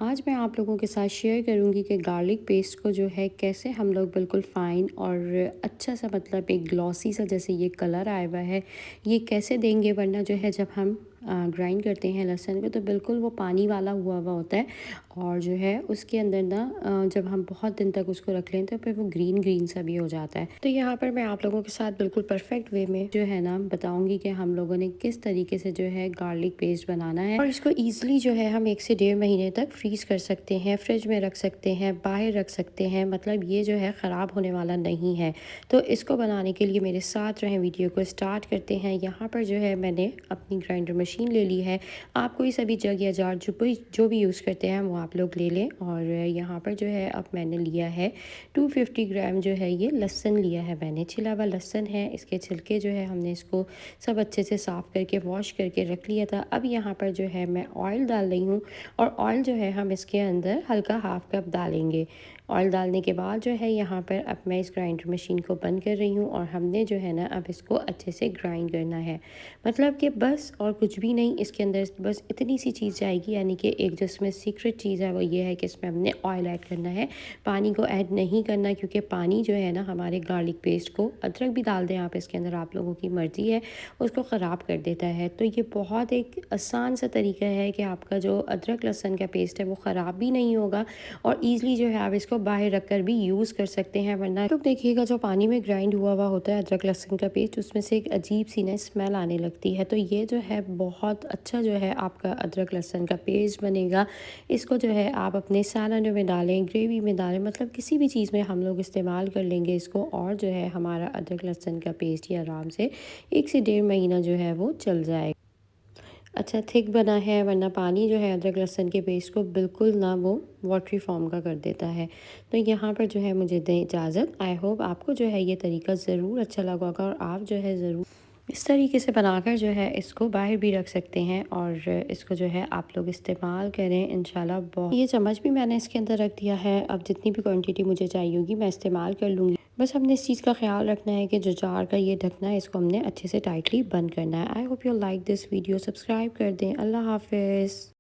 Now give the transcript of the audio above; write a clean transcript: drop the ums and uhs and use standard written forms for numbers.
आज मैं आप लोगों के साथ शेयर करूंगी कि गार्लिक पेस्ट को जो है कैसे हम लोग बिल्कुल फ़ाइन और अच्छा सा मतलब एक ग्लॉसी सा जैसे ये कलर आया हुआ है ये कैसे देंगे। वरना जो है जब हम ग्राइंड करते हैं लहसुन को तो बिल्कुल वो पानी वाला हुआ हुआ होता है और जो है उसके अंदर ना जब हम बहुत दिन तक उसको रख लें तो फिर वो ग्रीन ग्रीन सा भी हो जाता है। तो यहाँ पर मैं आप लोगों के साथ बिल्कुल परफेक्ट वे में जो है ना बताऊंगी कि हम लोगों ने किस तरीके से जो है गार्लिक पेस्ट बनाना है और इसको ईजिली जो है हम 1 से 1.5 महीने तक फ्रीज कर सकते हैं, फ्रिज में रख सकते हैं, बाहर रख सकते हैं। मतलब ये जो है ख़राब होने वाला नहीं है। तो इसको बनाने के लिए मेरे साथ रहें, वीडियो को स्टार्ट करते हैं। यहाँ पर जो है मैंने अपनी ग्राइंडर मशीन ले ली है। आप कोई सा भी जग या जार जो भी यूज़ करते हैं वो आप लोग ले लें। और यहाँ पर जो है अब मैंने लिया है 250 ग्राम जो है ये लहसुन लिया है मैंने, छिला हुआ लहसुन है। इसके छिलके जो है हमने इसको सब अच्छे से साफ़ करके वॉश करके रख लिया था। अब यहाँ पर जो है मैं ऑयल डाल रही हूँ और ऑयल जो है हम इसके अंदर हल्का हाफ कप डालेंगे। ऑयल डालने के बाद जो है यहाँ पर अब मैं इस ग्राइंडर मशीन को बंद कर रही हूँ और हमने जो है ना अब इसको अच्छे से ग्राइंड करना है। मतलब कि बस और कुछ भी नहीं, इसके अंदर बस इतनी सी चीज़ जाएगी। यानी कि एक जो इसमें सीक्रेट चीज़ है वो ये है कि इसमें हमने ऑयल ऐड करना है, पानी को ऐड नहीं करना। क्योंकि पानी जो है ना हमारे गार्लिक पेस्ट को, अदरक भी डाल दें आप इसके अंदर, आप लोगों की मर्ज़ी है, उसको ख़राब कर देता है। तो ये बहुत एक आसान सा तरीका है कि आपका जो अदरक लहसुन का पेस्ट है वो ख़राब भी नहीं होगा और ईज़िली जो है आप इसको बाहर रख कर भी यूज़ कर सकते हैं। वरना तो देखिएगा जो पानी में ग्राइंड हुआ हुआ होता है अदरक लहसुन का पेस्ट, उसमें से एक अजीब सी ना स्मेल आने लगती है। तो ये जो है बहुत अच्छा जो है आपका अदरक लहसुन का पेस्ट बनेगा। इसको जो है आप अपने सैलड में डालें, ग्रेवी में डालें, मतलब किसी भी चीज़ में हम लोग इस्तेमाल कर लेंगे इसको। और जो है हमारा अदरक लहसुन का पेस्ट ये आराम से 1 से 1.5 महीना जो है वो चल जाएगा। अच्छा थिक बना है, वरना पानी जो है अदरक लहसुन के पेस्ट को बिल्कुल ना वो वाटरी फॉर्म का कर देता है। तो यहाँ पर जो है मुझे दें इजाज़त। आई होप आपको जो है ये तरीका ज़रूर अच्छा लगा होगा और आप जो है ज़रूर इस तरीके से बनाकर जो है इसको बाहर भी रख सकते हैं और इसको जो है आप लोग इस्तेमाल करें इंशाल्लाह। बहुत ये चम्मच भी मैंने इसके अंदर रख दिया है। अब जितनी भी क्वांटिटी मुझे चाहिए होगी मैं इस्तेमाल कर लूँगी। बस हमने इस चीज़ का ख्याल रखना है कि जो जार का ये ढकना है इसको हमने अच्छे से टाइटली बंद करना है। I hope you like this video, subscribe कर दें। अल्लाह हाफिज़।